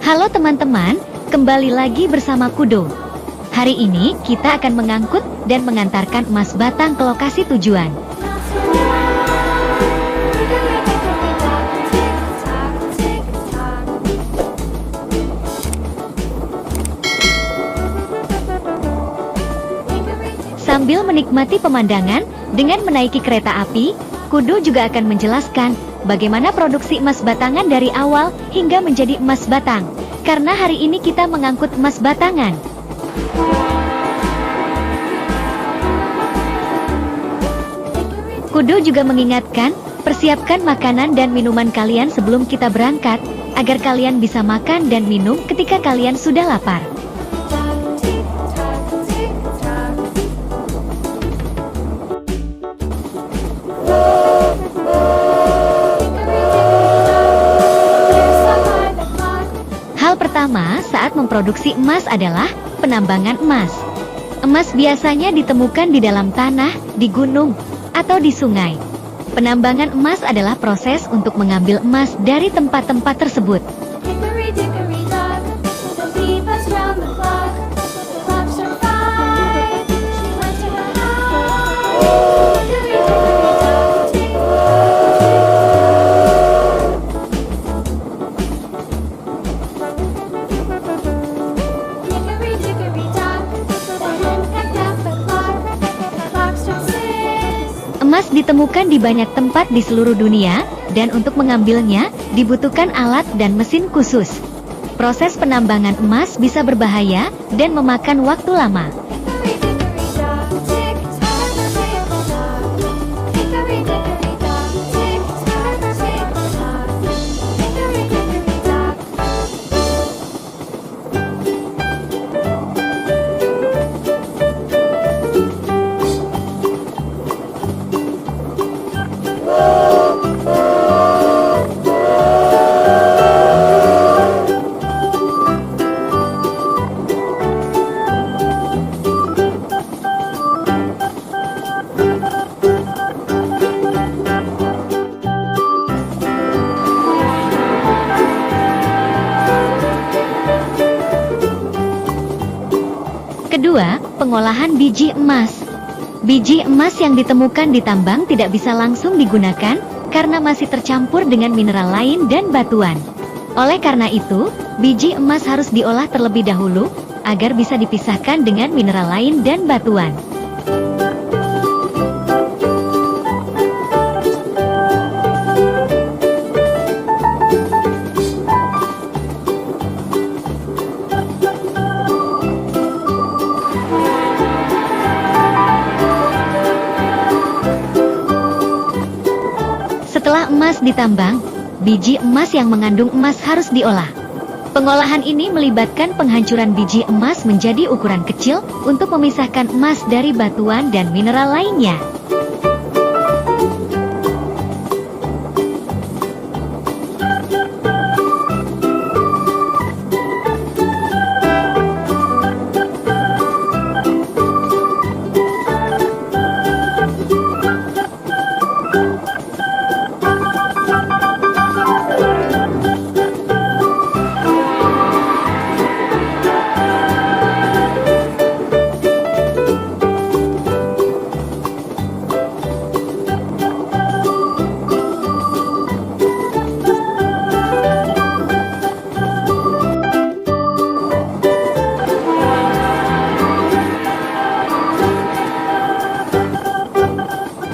Halo teman-teman, kembali lagi bersama Kudo. Hari ini kita akan mengangkut dan mengantarkan emas batang ke lokasi tujuan. Sambil menikmati pemandangan dengan menaiki kereta api, Kudo juga akan menjelaskan bagaimana produksi emas batangan dari awal hingga menjadi emas batang. Karena hari ini kita mengangkut emas batangan. Kudo juga mengingatkan, persiapkan makanan dan minuman kalian sebelum kita berangkat, agar kalian bisa makan dan minum ketika kalian sudah lapar. Hal pertama saat memproduksi emas adalah penambangan emas. Emas biasanya ditemukan di dalam tanah, di gunung, atau di sungai. Penambangan emas adalah proses untuk mengambil emas dari tempat-tempat tersebut. Emas ditemukan di banyak tempat di seluruh dunia, dan untuk mengambilnya, dibutuhkan alat dan mesin khusus. Proses penambangan emas bisa berbahaya, dan memakan waktu lama. Kedua, pengolahan biji emas. Biji emas yang ditemukan di tambang tidak bisa langsung digunakan, karena masih tercampur dengan mineral lain dan batuan. Oleh karena itu, biji emas harus diolah terlebih dahulu, agar bisa dipisahkan dengan mineral lain dan batuan. Setelah emas ditambang, biji emas yang mengandung emas harus diolah. Pengolahan ini melibatkan penghancuran biji emas menjadi ukuran kecil untuk memisahkan emas dari batuan dan mineral lainnya.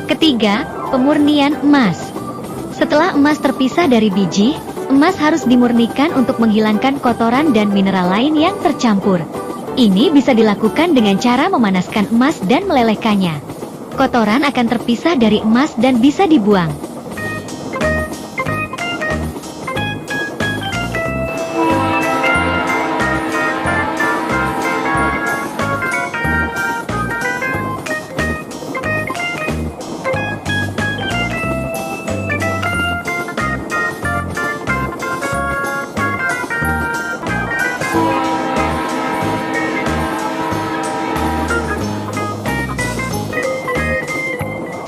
Ketiga, pemurnian emas. Setelah emas terpisah dari biji, emas harus dimurnikan untuk menghilangkan kotoran dan mineral lain yang tercampur. Ini bisa dilakukan dengan cara memanaskan emas dan melelehkannya. Kotoran akan terpisah dari emas dan bisa dibuang.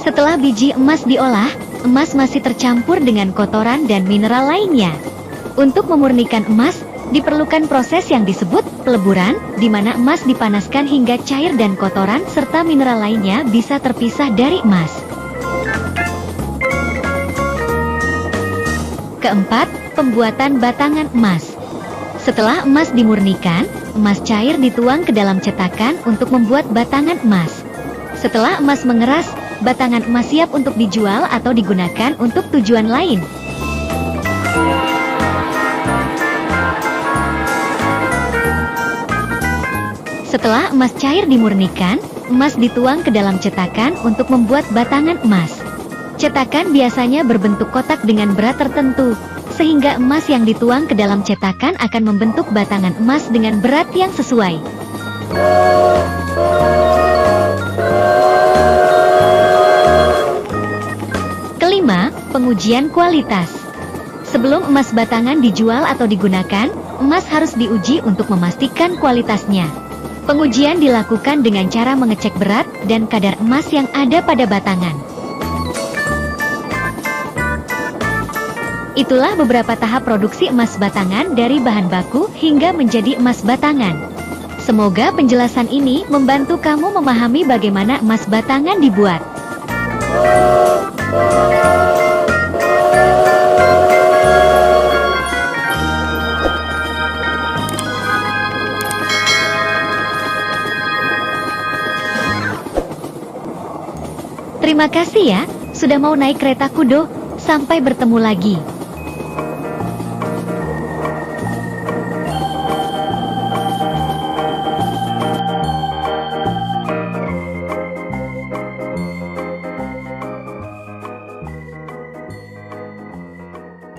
Setelah biji emas diolah, emas masih tercampur dengan kotoran dan mineral lainnya. Untuk memurnikan emas, Diperlukan proses yang disebut peleburan, di mana emas dipanaskan hingga cair dan kotoran serta mineral lainnya bisa terpisah dari emas. Keempat, pembuatan batangan emas. Setelah emas dimurnikan, emas cair dituang ke dalam cetakan untuk membuat batangan emas. Setelah emas mengeras, batangan emas siap untuk dijual atau digunakan untuk tujuan lain. Setelah emas cair dimurnikan, emas dituang ke dalam cetakan untuk membuat batangan emas. Cetakan biasanya berbentuk kotak dengan berat tertentu, sehingga emas yang dituang ke dalam cetakan akan membentuk batangan emas dengan berat yang sesuai. Kelima, pengujian kualitas. Sebelum emas batangan dijual atau digunakan, emas harus diuji untuk memastikan kualitasnya. Pengujian dilakukan dengan cara mengecek berat dan kadar emas yang ada pada batangan. Itulah beberapa tahap produksi emas batangan dari bahan baku hingga menjadi emas batangan. Semoga penjelasan ini membantu kamu memahami bagaimana emas batangan dibuat. Terima kasih ya, sudah mau naik kereta kudo. Sampai bertemu lagi.